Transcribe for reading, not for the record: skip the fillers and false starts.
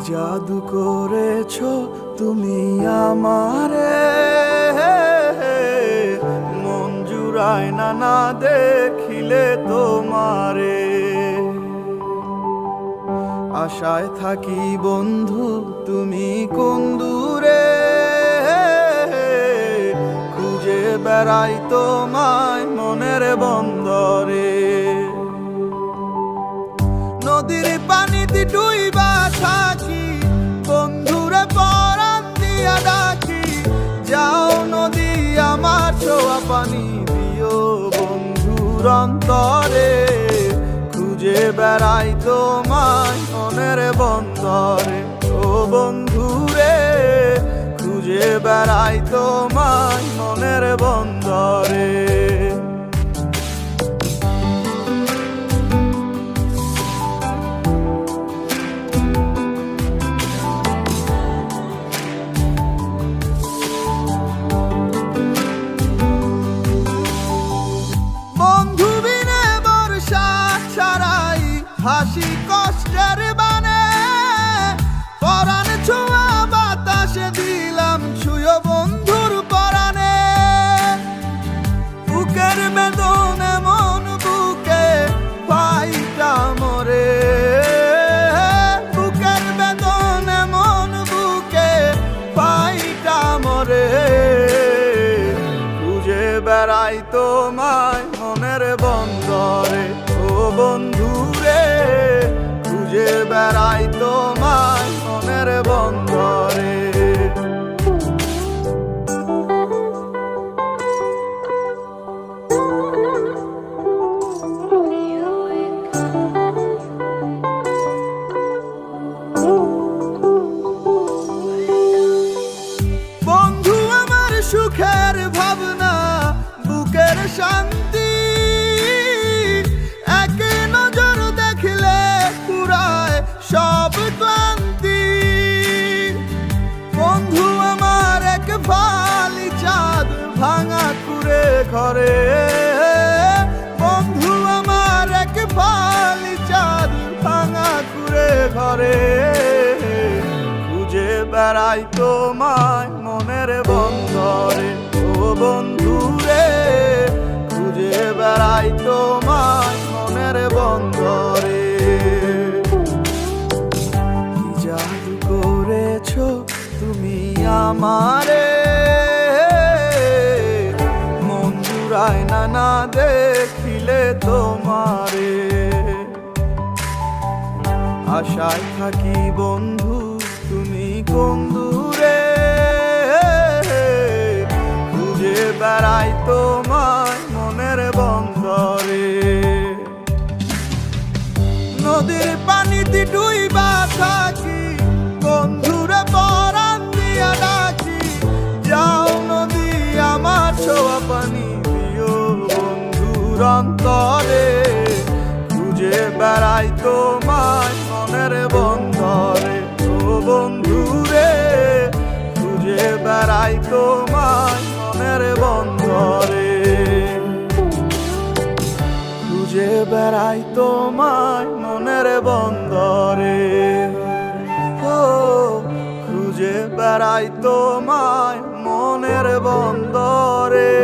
জাদু করেছো তুমি আমারে, মন জুড়ায় না দেখিলে তোমারে। আশায় থাকি বন্ধু তুমি কোন দূরে, খুঁজে বেড়াই তোমায় মনের বন্দরে। নদীর পানিতে ডুইবা থাকি, বন্ধুরে পরাণ দিয়া ডাকি। যাও নদী আমার ছোঁয়া পানি দিও বন্ধুর অন্তরে, খুঁজে বেড়াই তোমায় মনের বন্দরে। ও বন্ধুরে খুঁজে বেড়াই তোমায় মনের বন্দরে। হাসি কষ্টের বানে পরাণ ছোঁয়া বাতাসে দিলাম ছুঁয়ো বন্ধুর পরাণে। বুকের বেদনে মন বুকে পাইটা মরে, বুকের বেদনে মন বুকে পাইটা মরে। খুঁজে বেড়াই তোমায় মনের বন্দরে। ও বন্ধুরে খুঁজে বেড়াই তোমায় মনের বন্দরে। বন্ধু আমার সুখের ভাবনা, বুকের শান্তি, সব ক্লান্তি। বন্ধু আমার এক ফালি চাঁদ ভাঙা কুড়ে ঘরে, বন্ধু আমার এক ফালি চাঁদ ভাঙা কুড়ে ঘরে। খুঁজে বেড়াই তোমায় মনের বন্দরে। ও বন্ধুরে খুঁজে বেড়াই তোমায় মনের বন্দরে। করেছো তুমি আমারে, মন জুড়ায় না দেখিলে তোমারে। আশায় থাকি বন্ধু তুমি কোন দূরে, খুঁজে বেড়াই তোমায় মনের বন্দরে। নদীর পানিতে ডুইবা থাকি, বন্ধুরে পরাণ দিয়া ডাকি। যাও নদী আমার ছোঁয়া পানি দিও বন্ধুর অন্তরে, খুঁজে বেড়াই তোমায় মনের বন্দরে। ও বন্ধুরে খুঁজে বেড়াই তোমায় মনের বন্দরে, খুঁজে বেড়াই তোমায় মনের বন্দরে। খুঁজে বেড়াই তোমায় মনের বন্দরে।